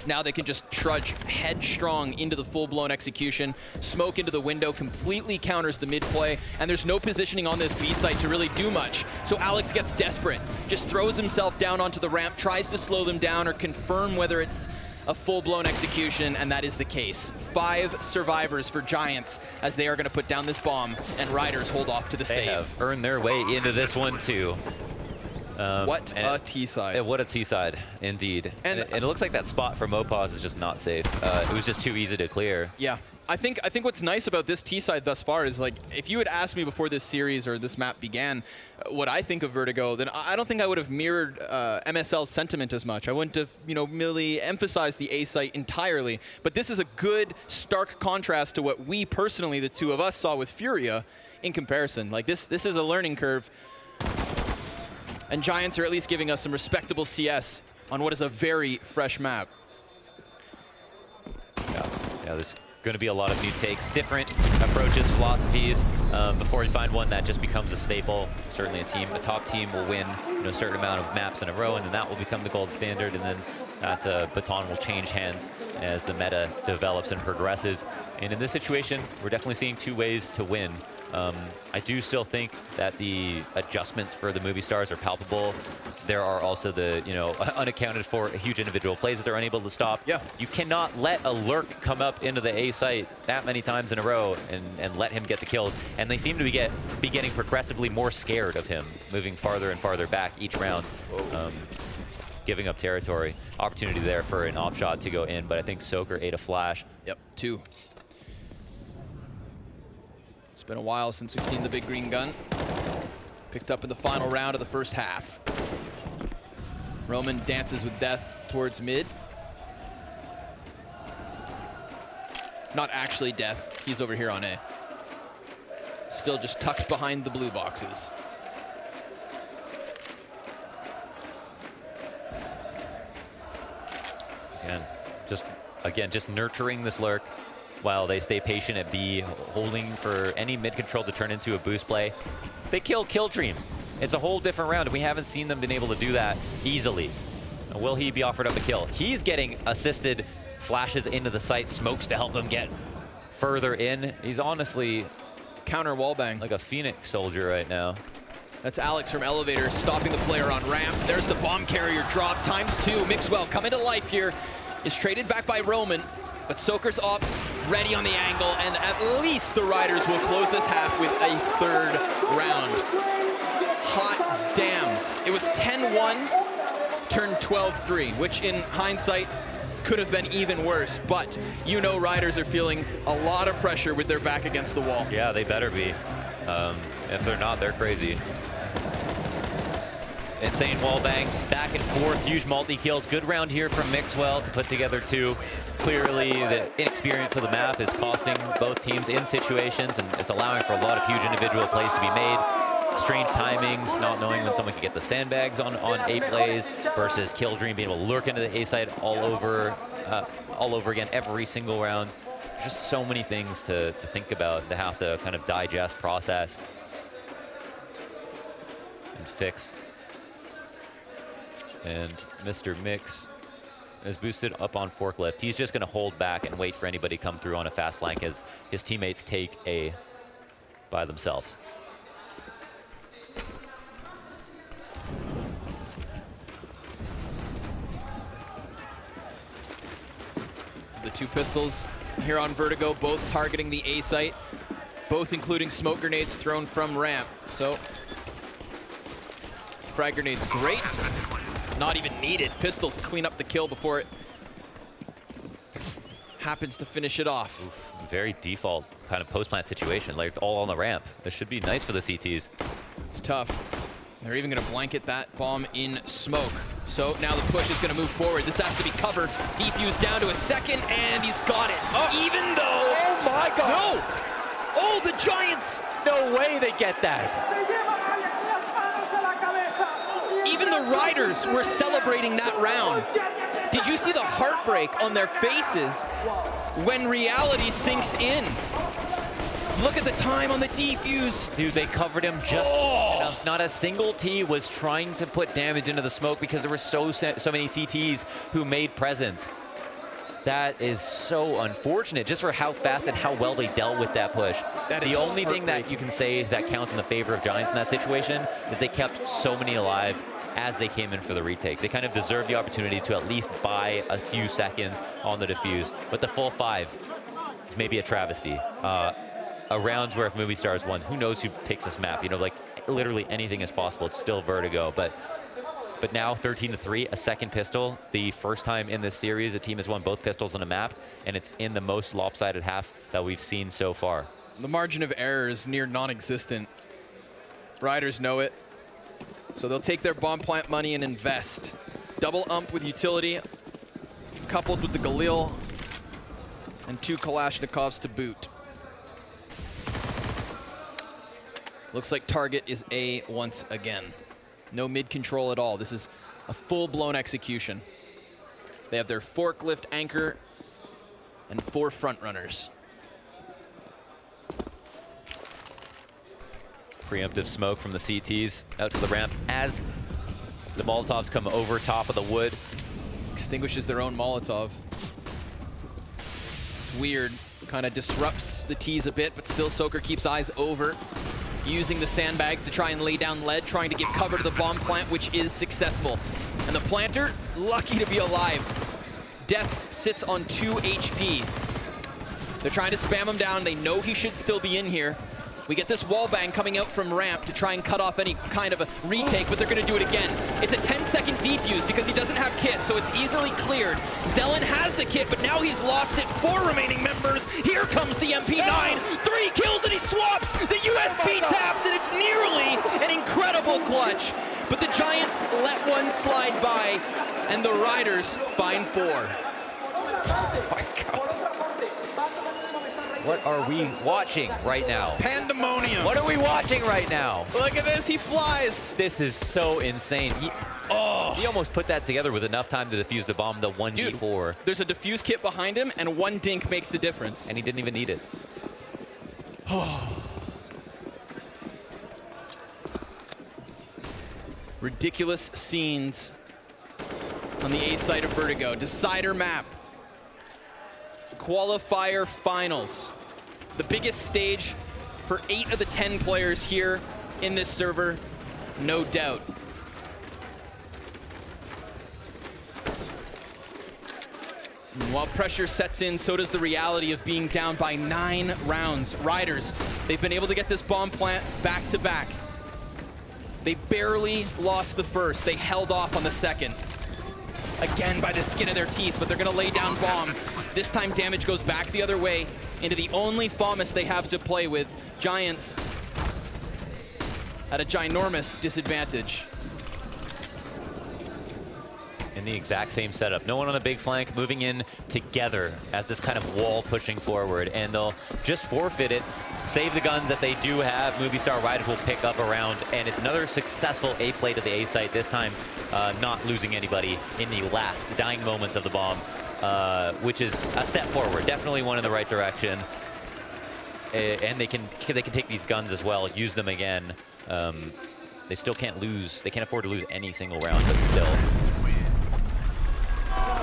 Now they can just trudge headstrong into the full-blown execution. Smoke into the window completely counters the mid-play, and there's no positioning on this B site to really do much. So Alex gets desperate, just throws himself down onto the ramp, tries to slow them down or confirm whether it's a full-blown execution, and that is the case. 5 survivors for Giants as they are going to put down this bomb, and Riders hold off to the save. They have earned their way into this one too. What a T-side. What a T-side, indeed. And it looks like that spot for Mopaz is just not safe. It was just too easy to clear. Yeah. I think what's nice about this T-side thus far is, like, if you had asked me before this series or this map began what I think of Vertigo, then I don't think I would have mirrored MSL's sentiment as much. I wouldn't have, really emphasized the A site entirely. But this is a good, stark contrast to what we personally, the two of us, saw with Furia in comparison. Like, this is a learning curve. And Giants are at least giving us some respectable CS on what is a very fresh map. Yeah, there's going to be a lot of new takes, different approaches, philosophies, before you find one that just becomes a staple. Certainly a top team will win a certain amount of maps in a row, and then that will become the gold standard, and then that baton will change hands as the meta develops and progresses. And in this situation, we're definitely seeing 2 ways to win. I do still think that the adjustments for the Movistars are palpable. There are also the, unaccounted for huge individual plays that they're unable to stop. Yeah. You cannot let a lurk come up into the A site that many times in a row and let him get the kills. And they seem to be getting progressively more scared of him, moving farther and farther back each round. Giving up territory. Opportunity there for an op shot to go in, but I think Soaker ate a flash. Yep, 2. It's been a while since we've seen the big green gun. Picked up in the final round of the first half. Roman dances with death towards mid. Not actually death, he's over here on A. Still just tucked behind the blue boxes. Just nurturing this lurk while they stay patient at B, holding for any mid control to turn into a boost play. They kill Killstream. It's a whole different round. We haven't seen them been able to do that easily. Will he be offered up a kill? He's getting assisted flashes into the site, smokes to help him get further in. He's honestly counter wallbang like a Phoenix soldier right now. That's Alex from Elevator stopping the player on ramp. There's the bomb carrier drop ×2. Mixwell coming to life here. Is traded back by Roman, but Soaker's up, ready on the angle, and at least the Riders will close this half with a 3rd round. Hot damn. It was 10-1, turned 12-3, which in hindsight could have been even worse, but Riders are feeling a lot of pressure with their back against the wall. Yeah, they better be. If they're not, they're crazy. Insane wall bangs, back and forth, huge multi-kills. Good round here from Mixwell to put together 2. Clearly, the inexperience of the map is costing both teams in situations, and it's allowing for a lot of huge individual plays to be made. Strange timings, not knowing when someone can get the sandbags on A plays versus Killstream being able to lurk into the A side all over again every single round. There's just so many things to think about, to have to kind of digest, process, and fix. And Mr. Mix is boosted up on forklift. He's just going to hold back and wait for anybody to come through on a fast flank as his teammates take A by themselves. The 2 pistols here on Vertigo, both targeting the A site, both including smoke grenades thrown from ramp. So, frag grenades, great. Not even needed. Pistols clean up the kill before it happens to finish it off. Oof, very default kind of post-plant situation, like all on the ramp. This should be nice for the CTs. It's tough. They're even going to blanket that bomb in smoke. So now the push is going to move forward. This has to be covered. Defuse down to a 2nd, and he's got it. Even though... Oh my God! No! Oh, the Giants! No way they get that! Even the Riders were celebrating that round. Did you see the heartbreak on their faces when reality sinks in? Look at the time on the defuse. Dude, they covered him just enough. Not a single T was trying to put damage into the smoke because there were so many CTs who made presence. That is so unfortunate, just for how fast and how well they dealt with that push. The only thing that you can say that counts in the favor of Giants in that situation is they kept so many alive as they came in for the retake. They kind of deserved the opportunity to at least buy a few seconds on the defuse. But the full 5 is maybe a travesty. A round where if Movistar has won, who knows who takes this map? You know, like literally anything is possible. It's still Vertigo, but now 13-3, a second pistol. The first time in this series a team has won both pistols on a map, and it's in the most lopsided half that we've seen so far. The margin of error is near non-existent. Riders know it, so they'll take their bomb plant money and invest. Double ump with utility, coupled with the Galil, and 2 Kalashnikovs to boot. Looks like target is A once again. No mid control at all. This is a full-blown execution. They have their forklift anchor and 4 front runners. Preemptive smoke from the CTs out to the ramp as the Molotovs come over top of the wood. Extinguishes their own Molotov. It's weird. Kind of disrupts the T's a bit, but still Soaker keeps eyes over, using the sandbags to try and lay down lead, trying to give cover to the bomb plant, which is successful. And the planter, lucky to be alive. Death sits on 2 HP. They're trying to spam him down. They know he should still be in here. We get this wall bang coming out from ramp to try and cut off any kind of a retake, but they're going to do it again. It's a 10-second defuse because he doesn't have kit, so it's easily cleared. Zelen has the kit, but now he's lost it. 4 remaining members. Here comes the MP9. 3 kills, and he swaps. The USP taps, and it's nearly an incredible clutch. But the Giants let one slide by, and the Riders find 4. Oh my God. What are we watching right now? Pandemonium. What are we watching right now? Look at this, he flies. This is so insane. He almost put that together with enough time to defuse the bomb, the 1v4. Dude, there's a defuse kit behind him, and 1 dink makes the difference. And he didn't even need it. Ridiculous scenes on the A side of Vertigo. Decider map. Qualifier finals. The biggest stage for 8 of the 10 players here in this server, no doubt. And while pressure sets in, so does the reality of being down by 9 rounds. Riders, they've been able to get this bomb plant back to back. They barely lost the first. They held off on the second. Again by the skin of their teeth, but they're gonna lay down bomb. This time damage goes back the other way into the only FAMAS they have to play with. Giants at a ginormous disadvantage. In the exact same setup. No one on the big flank, moving in together as this kind of wall pushing forward, and they'll just forfeit it, save the guns that they do have. Movistar Riders will pick up around, and it's another successful A play to the A site, this time not losing anybody in the last dying moments of the bomb, which is a step forward, definitely one in the right direction. And they can take these guns as well, use them again. They still can't lose, they can't afford to lose any single round, but still.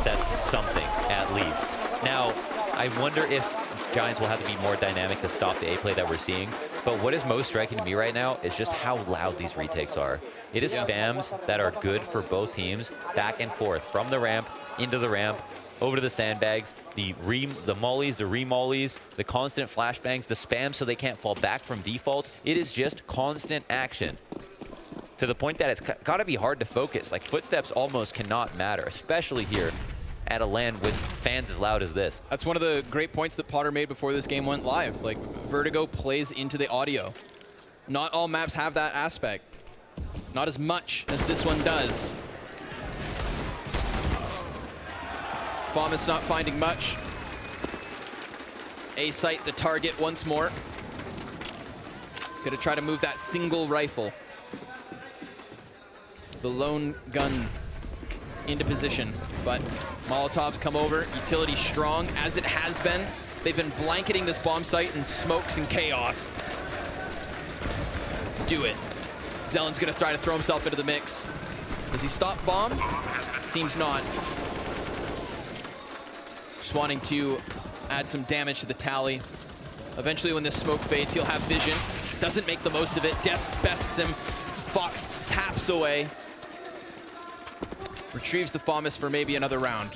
That's something, at least. Now, I wonder if Giants will have to be more dynamic to stop the A play that we're seeing. But what is most striking to me right now is just how loud these retakes are. It is spams that are good for both teams, back and forth, from the ramp, into the ramp, over to the sandbags, the mollies, the remollies, the constant flashbangs, the spam so they can't fall back from default. It is just constant action, to the point that it's got to be hard to focus. Like, footsteps almost cannot matter, especially here at a LAN with fans as loud as this. That's one of the great points that Potter made before this game went live. Like, Vertigo plays into the audio. Not all maps have that aspect. Not as much as this one does. FAMAS not finding much. A site the target once more. Gonna try to move that single rifle. The lone gun into position, but Molotovs come over. Utility strong, as it has been. They've been blanketing this bomb site in smokes and chaos. Do it. Zelen's gonna try to throw himself into the mix. Does he stop bomb? Seems not. Just wanting to add some damage to the tally. Eventually, when this smoke fades, he'll have vision. Doesn't make the most of it. Death bests him. Fox taps away. Retrieves the FAMAS for maybe another round.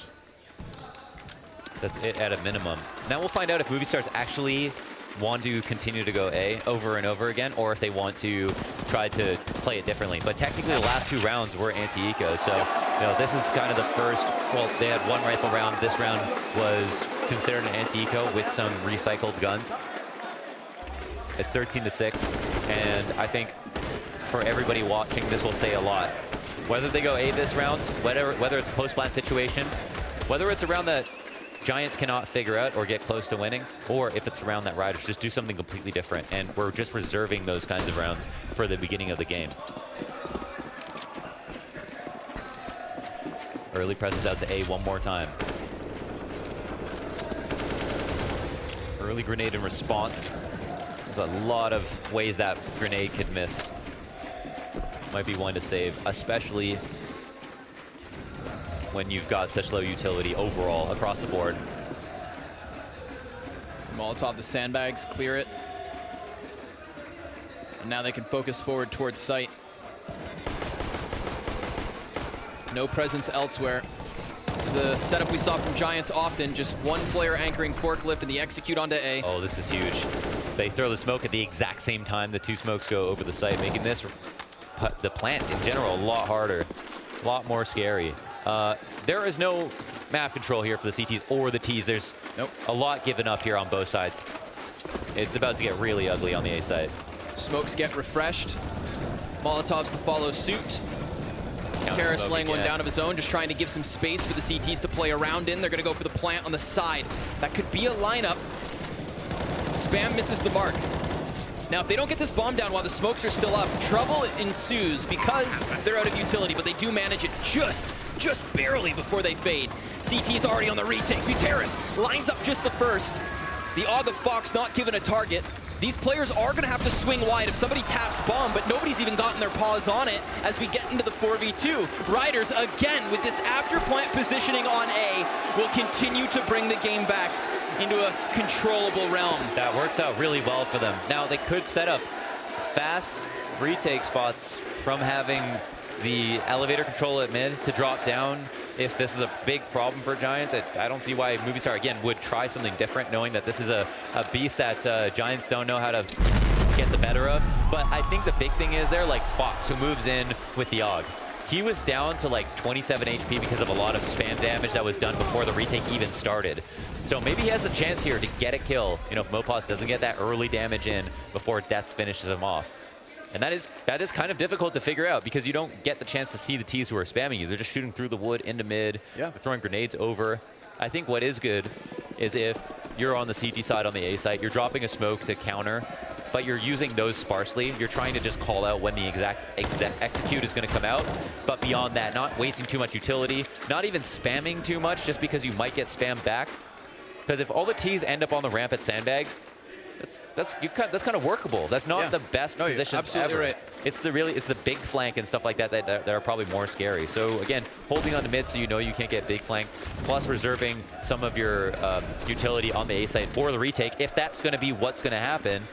That's it at a minimum. Now we'll find out if Movistar's actually want to continue to go A over and over again, or if they want to try to play it differently. But technically, the last 2 rounds were anti-eco, so you know, this is kind of the first. Well, they had 1 rifle round. This round was considered an anti-eco with some recycled guns. It's 13-6, and I think for everybody watching, this will say a lot. Whether they go A this round, whether it's a post-plant situation, whether it's a round that Giants cannot figure out or get close to winning, or if it's around that Riders just do something completely different, and we're just reserving those kinds of rounds for the beginning of the game. Early presses out to A one more time. Early grenade in response. There's a lot of ways that grenade could miss. Might be one to save, especially when you've got such low utility overall across the board. Molotov the sandbags, clear it. And now they can focus forward towards site. No presence elsewhere. This is a setup we saw from Giants often, just one player anchoring forklift and the execute onto A. Oh, this is huge. They throw the smoke at the exact same time the 2 smokes go over the site, making this, the plant in general, a lot harder, a lot more scary. There is no map control here for the CTs or the Ts. There's a lot given up here on both sides. It's about to get really ugly on the A side. Smokes get refreshed. Molotovs to follow suit. Karis laying one down of his own, just trying to give some space for the CTs to play around in. They're going to go for the plant on the side. That could be a lineup. Spam misses the mark. Now, if they don't get this bomb down while the smokes are still up, trouble ensues because they're out of utility, but they do manage it just barely before they fade. CT's already on the retake. Gutierrez lines up just the first. The AUG of Fox not given a target. These players are going to have to swing wide if somebody taps bomb, but nobody's even gotten their paws on it as we get into the 4v2. Riders, again, with this after plant positioning on A, will continue to bring the game back into a controllable realm. That works out really well for them. Now, they could set up fast retake spots from having the elevator control at mid to drop down. If this is a big problem for Giants, I don't see why Movistar, again, would try something different, knowing that this is a beast that Giants don't know how to get the better of. But I think the big thing is they're like Fox, who moves in with the AUG. He was down to like 27 HP because of a lot of spam damage that was done before the retake even started. So maybe he has a chance here to get a kill, you know, if Mopos doesn't get that early damage in before Death finishes him off. And that is kind of difficult to figure out because you don't get the chance to see the Ts who are spamming you. They're just shooting through the wood into mid, throwing grenades over. I think what is good is if you're on the CT side on the A site, you're dropping a smoke to counter, but you're using those sparsely. You're trying to just call out when the exact execute is going to come out. But beyond that, not wasting too much utility, not even spamming too much just because you might get spammed back. Because if all the Ts end up on the ramp at sandbags, that's kind of workable. That's not the best positions ever. Right. It's the big flank and stuff like that that are probably more scary. So again, holding on to mid so you know you can't get big flanked, plus reserving some of your utility on the A site for the retake, if that's going to be what's going to happen,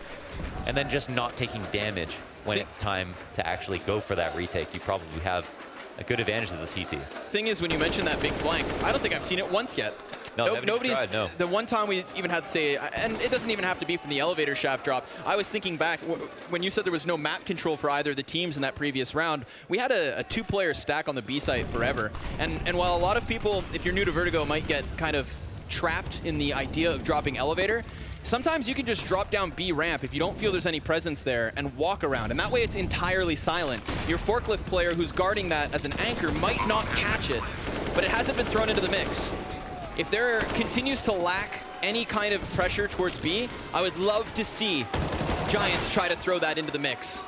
and then just not taking damage when it's time to actually go for that retake. You probably have a good advantage as a CT. Thing is, when you mention that big flank, I don't think I've seen it once yet. No, nobody's tried, no. The one time we even had to say, and it doesn't even have to be from the elevator shaft drop. I was thinking back when you said there was no map control for either of the teams in that previous round. We had a 2-player stack on the B site forever, and while a lot of people, if you're new to Vertigo, might get kind of trapped in the idea of dropping elevator, sometimes you can just drop down B ramp if you don't feel there's any presence there and walk around, and that way it's entirely silent. Your forklift player who's guarding that as an anchor might not catch it, but it hasn't been thrown into the mix. If there continues to lack any kind of pressure towards B, I would love to see Giants try to throw that into the mix.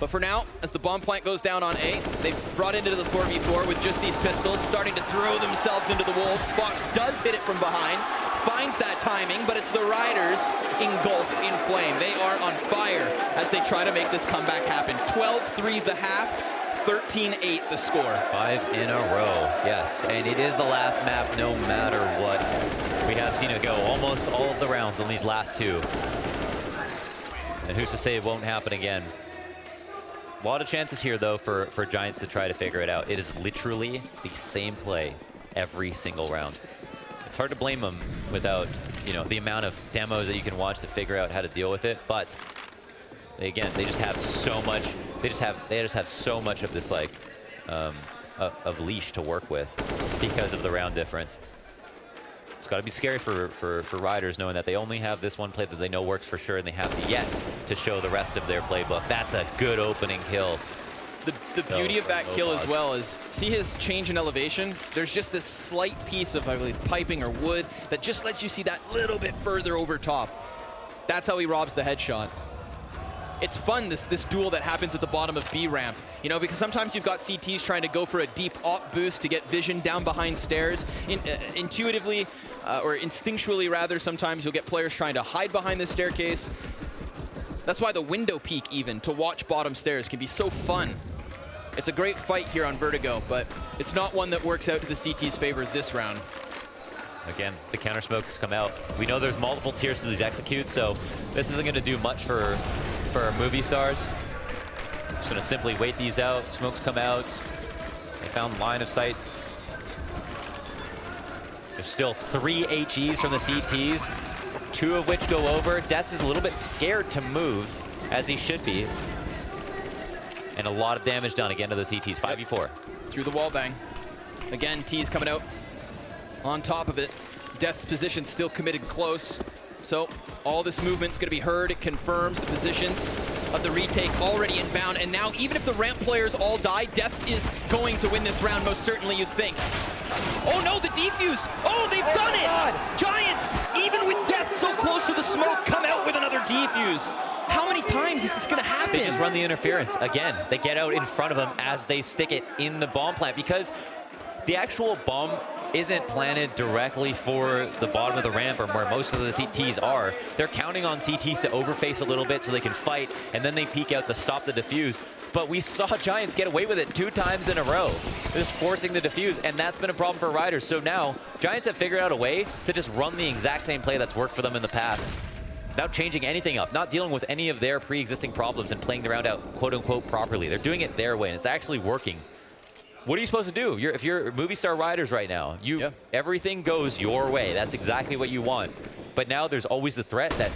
But for now, as the bomb plant goes down on A, they've brought into the 4v4 with just these pistols, starting to throw themselves into the wolves. Fox does hit it from behind, finds that timing, but it's the Riders engulfed in flame. They are on fire as they try to make this comeback happen. 12-3 the half, 13-8 the score. 5 in a row, yes. And it is the last map no matter what. We have seen it go almost all of the rounds on these last 2. And who's to say it won't happen again? A lot of chances here, though, for Giants to try to figure it out. It is literally the same play every single round. It's hard to blame them without, you know, the amount of demos that you can watch to figure out how to deal with it. But again, they just have so much. They just have so much of this like of leash to work with because of the round difference. It's got to be scary for riders knowing that they only have this one play that they know works for sure, and they have yet to show the rest of their playbook. That's a good opening kill. The beauty of that kill as well is, see his change in elevation? There's just this slight piece of, I believe, piping or wood that just lets you see that little bit further over top. That's how he robs the headshot. It's fun, this duel that happens at the bottom of B ramp, you know, because sometimes you've got CTs trying to go for a deep op boost to get vision down behind stairs. Intuitively, or instinctually rather, sometimes you'll get players trying to hide behind the staircase. That's why the window peek even to watch bottom stairs can be so fun. It's a great fight here on Vertigo, but it's not one that works out to the CT's favor this round. Again, the counter smoke has come out. We know there's multiple tiers to these executes, so this isn't going to do much for Movistars. Just going to simply wait these out. Smokes come out. They found line of sight. There's still 3 HEs from the CTs, 2 of which go over. Deaths is a little bit scared to move, as he should be. And a lot of damage done again to the CTs. 5v4. Through the wall bang. Again, T's coming out on top of it. Death's position still committed close. So all this movement's going to be heard. It confirms the positions of the retake already inbound. And now, even if the ramp players all die, Deaths is going to win this round, most certainly, you'd think. Oh no, the defuse! Oh, they've done it! God. Giants, even with Deaths so close to the smoke, come out with another defuse. How many times is this going to happen? They just run the interference. Again, they get out in front of them as they stick it in the bomb plant, because the actual bomb isn't planted directly for the bottom of the ramp or where most of the CTs are. They're counting on CTs to overface a little bit so they can fight, and then they peek out to stop the defuse. But we saw Giants get away with it 2 times in a row, just forcing the defuse, and that's been a problem for riders. So now, Giants have figured out a way to just run the exact same play that's worked for them in the past, without changing anything up, not dealing with any of their pre-existing problems and playing the round out, quote-unquote, properly. They're doing it their way, and it's actually working. What are you supposed to do? If you're Movistar riders right now, everything goes your way. That's exactly what you want. But now there's always the threat that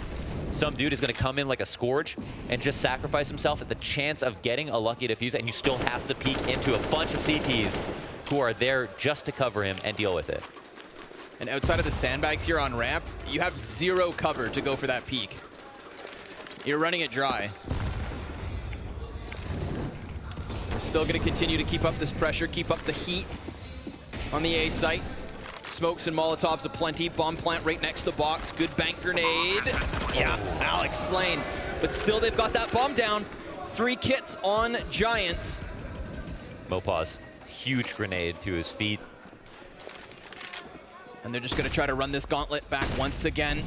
some dude is going to come in like a Scourge and just sacrifice himself at the chance of getting a lucky defuse, and you still have to peek into a bunch of CTs who are there just to cover him and deal with it. And outside of the sandbags here on ramp, you have 0 cover to go for that peek. You're running it dry. We're still going to continue to keep up this pressure, keep up the heat on the A site. Smokes and Molotovs aplenty. Bomb plant right next to box. Good bank grenade. Yeah, Alex slain. But still, they've got that bomb down. 3 kits on Giants. Mopaz, huge grenade to his feet. And they're just going to try to run this gauntlet back once again.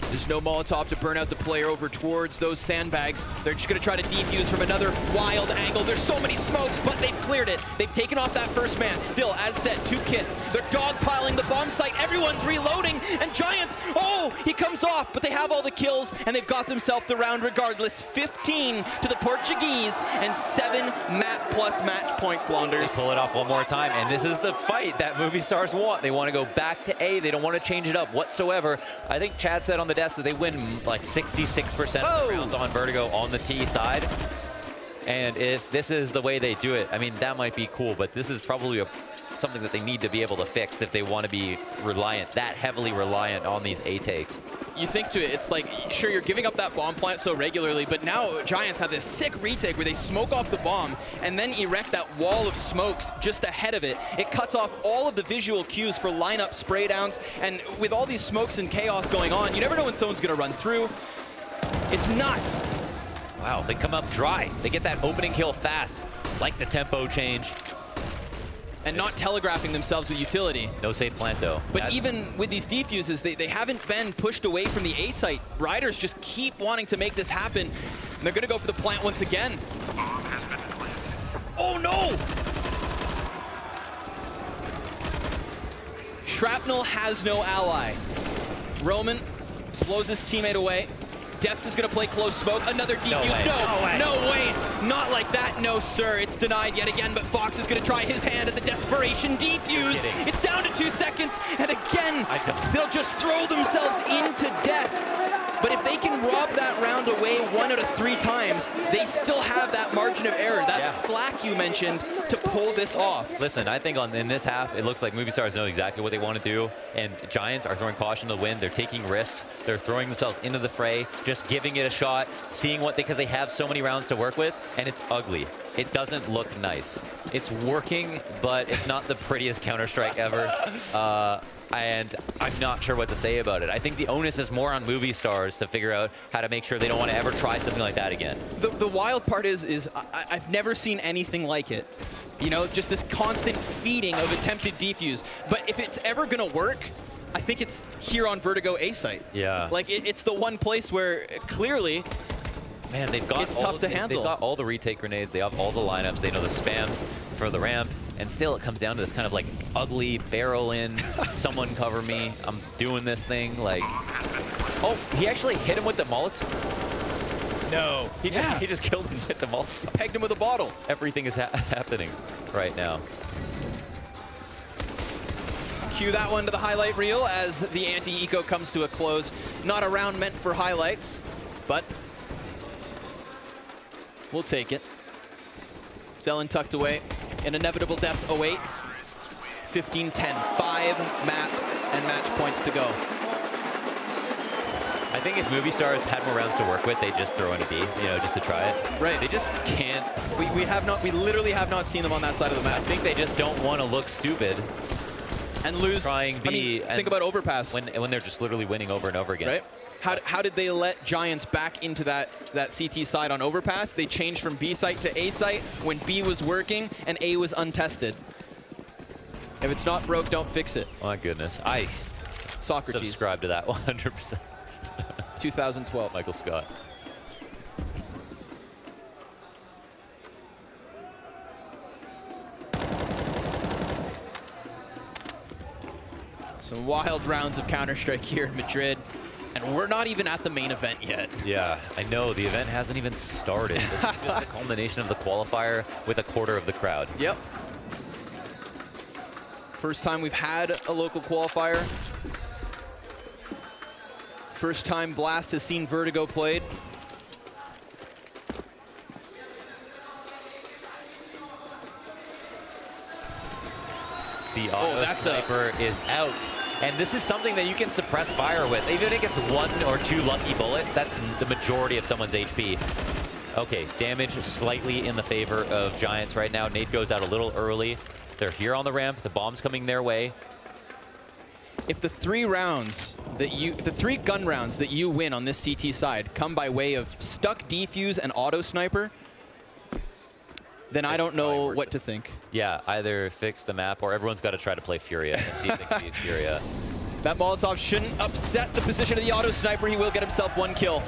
There's no Molotov to burn out the player over towards those sandbags. They're just going to try to defuse from another wild angle. There's so many smokes, but they've cleared it. They've taken off that first man. Still, as said, 2 kits. They're dogpiling the bomb site. Everyone's reloading, and Giants, oh, he comes off, but they have all the kills, and they've got themselves the round regardless. 15 to the Portuguese, and 7 map plus match points, Launders. They pull it off one more time, and this is the fight that Movistars want. They want to go back to A. They don't want to change it up whatsoever. I think Chad said on the that they win like 66% of the rounds on Vertigo on the T side. And if this is the way they do it, I mean, that might be cool, but this is probably something that they need to be able to fix if they want to be that heavily reliant on these A takes. You think to it, it's like, sure, you're giving up that bomb plant so regularly, but now Giants have this sick retake where they smoke off the bomb and then erect that wall of smokes just ahead of it. It cuts off all of the visual cues for lineup spray downs, and with all these smokes and chaos going on, you never know when someone's going to run through. It's nuts. Wow, they come up dry. They get that opening kill fast, like the tempo change. And not telegraphing themselves with utility. No safe plant, though. But even with these defuses, they haven't been pushed away from the A site. Riders just keep wanting to make this happen. And they're going to go for the plant once again. no! Shrapnel has no ally. Roman blows his teammate away. Deaths is going to play close smoke. Another defuse. No way. Not like that. No, sir. It's denied yet again, but Fox is going to try his hand at the desperation defuse. It's down to 2 seconds, and again, they'll just throw themselves into death. But if they can rob that round away 1 out of 3 times, they still have that margin of error, that slack you mentioned, to pull this off. Listen, I think in this half, it looks like Movistars know exactly what they want to do, and Giants are throwing caution to the wind. They're taking risks. They're throwing themselves into the fray, just giving it a shot, seeing what because they have so many rounds to work with, and it's ugly. It doesn't look nice. It's working, but it's not the prettiest Counter-Strike ever. And I'm not sure what to say about it. I think the onus is more on Movistars to figure out how to make sure they don't want to ever try something like that again. The wild part is I've never seen anything like it. You know, just this constant feeding of attempted defuse. But if it's ever going to work, I think it's here on Vertigo A site. Yeah. Like, it's the one place where clearly, man, they've got it's tough to handle. They've got all the retake grenades. They have all the lineups. They know the spams for the ramp. And still, it comes down to this kind of like ugly barrel in, someone cover me, I'm doing this thing. Like, oh, he actually hit him with the Molotov. No, he just killed him with the Molotov. Pegged him with a bottle. Everything is happening right now. Cue that one to the highlight reel as the anti-eco comes to a close. Not a round meant for highlights, but we'll take it. Zelen tucked away. An inevitable death awaits. 15-10, 5 map and match points to go. I think if Movistars had more rounds to work with, they'd just throw in a B, you know, just to try it. Right. They just can't. We literally have not seen them on that side of the map. I think they just don't want to look stupid and lose. Trying B. I mean, think about overpass. When they're just literally winning over and over again. Right. How did they let Giants back into that CT side on overpass? They changed from B site to A site when B was working and A was untested. If it's not broke, don't fix it. Oh my goodness. I Socrates. subscribe to that 100%. 2012. Michael Scott. Some wild rounds of Counter-Strike here in Madrid. And we're not even at the main event yet. Yeah, I know. The event hasn't even started. This is just the culmination of the qualifier with a quarter of the crowd. Yep. First time we've had a local qualifier. First time Blast has seen Vertigo played. The auto sniper is out. And this is something that you can suppress fire with. Even if it gets 1 or 2 lucky bullets, that's the majority of someone's HP. Okay, damage slightly in the favor of Giants right now. Nate goes out a little early. They're here on the ramp. The bomb's coming their way. If the 3 gun rounds that you win on this CT side come by way of stuck defuse and auto sniper, then I don't know what to think. Yeah, either fix the map or everyone's got to try to play Furia and see if they can beat Furia. That Molotov shouldn't upset the position of the auto sniper. He will get himself 1 kill.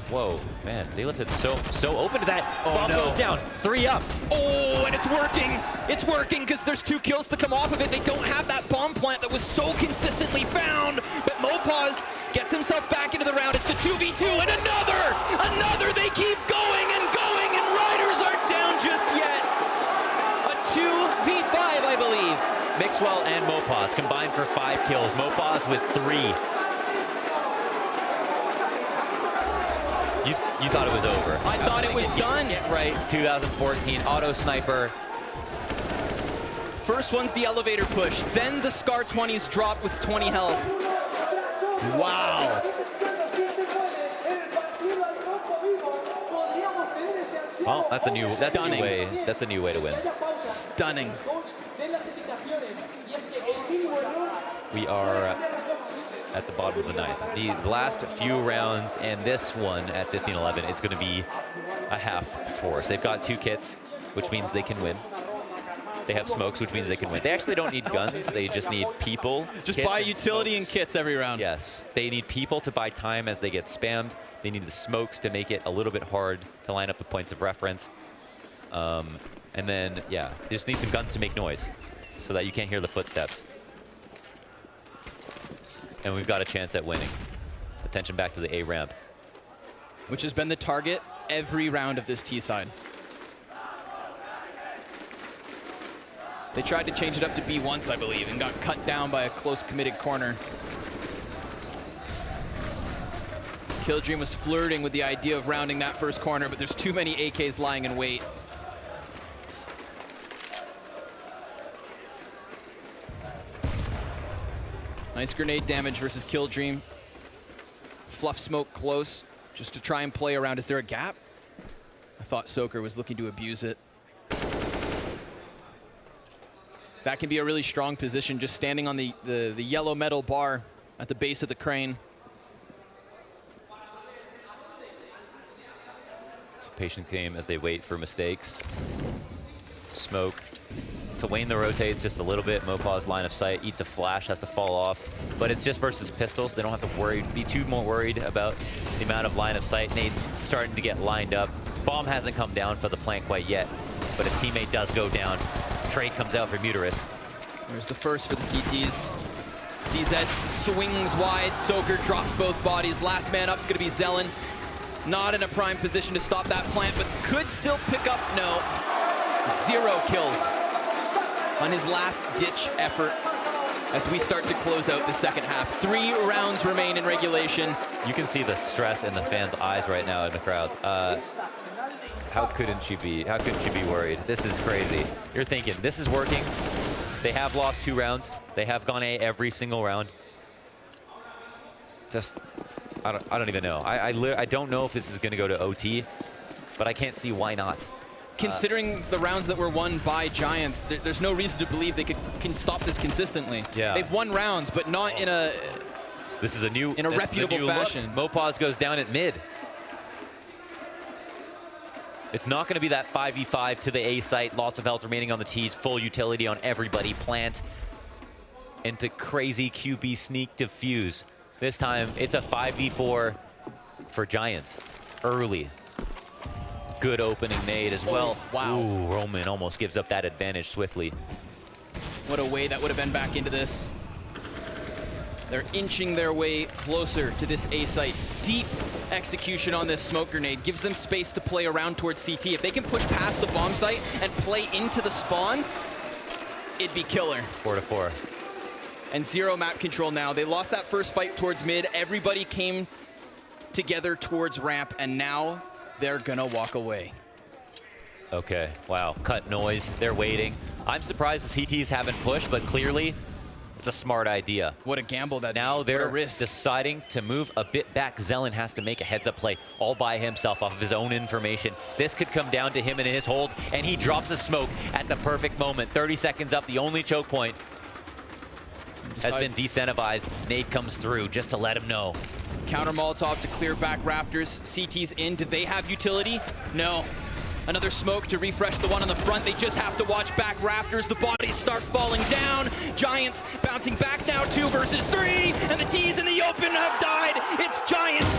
Whoa, man, they left it so open to that. Bomb goes down, 3 up. Oh, and it's working. It's working because there's 2 kills to come off of it. They don't have that bomb plant that was so consistently found. But Mopaz gets himself back into the round. It's the 2v2 and another. They keep going and going, and Riders aren't down just yet. A 2v5, I believe. Mixwell and Mopaz combined for 5 kills. Mopaz with 3. You thought it was over. I thought it was done. Get right, 2014 auto sniper. First one's the elevator push, then the Scar 20s drop with 20 health. Wow. Well, that's a new way to win. Stunning. We are at the bottom of the 9th. The last few rounds and this one at 15-11 is going to be a half force. They've got 2 kits, which means they can win. They have smokes, which means they can win. They actually don't need guns. They just need people. Just buy utility and kits every round. Yes. They need people to buy time as they get spammed. They need the smokes to make it a little bit hard to line up the points of reference. And then, yeah, you just need some guns to make noise so that you can't hear the footsteps. And we've got a chance at winning. Attention back to the A ramp. Which has been the target every round of this T side. They tried to change it up to B once, I believe, and got cut down by a close committed corner. Killdream was flirting with the idea of rounding that first corner, but there's too many AKs lying in wait. Nice grenade damage versus Killdream. Fluff smoke close, just to try and play around. Is there a gap? I thought Soaker was looking to abuse it. That can be a really strong position, just standing on the yellow metal bar at the base of the crane. It's a patient game as they wait for mistakes. Smoke. Twain the rotates just a little bit. Mopaw's line of sight eats a flash, has to fall off. But it's just versus pistols. They don't have to be too more worried about the amount of line of sight. Nate's starting to get lined up. Bomb hasn't come down for the plant quite yet, but a teammate does go down. Trade comes out for Muterus. There's the first for the CTs. CZ swings wide. Soaker drops both bodies. Last man up's gonna be Zelen. Not in a prime position to stop that plant, but could still pick up, no. 0 kills on his last ditch effort as we start to close out the second half. 3 rounds remain in regulation. You can see the stress in the fans' eyes right now in the crowd. How couldn't she be worried? This is crazy. You're thinking, this is working. They have lost 2 rounds. They have gone A every single round. Just, I don't even know. I don't know if this is gonna go to OT, but I can't see why not. Considering the rounds that were won by Giants, there's no reason to believe they can stop this consistently. Yeah. They've won rounds, but not in a reputable fashion. Mopaz goes down at mid. It's not going to be that 5v5 to the A site. Lots of health remaining on the T's. Full utility on everybody. Plant into crazy QB sneak defuse. This time, it's a 5v4 for Giants. Early. Good opening nade as well. Oh, wow. Ooh, Roman almost gives up that advantage swiftly. What a way that would have been back into this. They're inching their way closer to this A site. Deep execution on this smoke grenade gives them space to play around towards CT. If they can push past the bomb site and play into the spawn, it'd be killer. 4-4. And 0 map control now. They lost that first fight towards mid. Everybody came together towards ramp, and now they're gonna walk away. Okay, wow, cut noise, they're waiting. I'm surprised the CTs haven't pushed, but clearly it's a smart idea. What a gamble that now they're risk. Deciding to move a bit back. Zelen has to make a heads-up play all by himself off of his own information. This could come down to him and his hold, and he drops a smoke at the perfect moment. 30 seconds up, the only choke point has been decentivized. Nate comes through just to let him know. Counter Molotov to clear back rafters. CT's in. Do they have utility? No. Another smoke to refresh the one on the front. They just have to watch back rafters. The bodies start falling down. Giants bouncing back now, 2 versus 3. And the T's in the open have died. It's Giants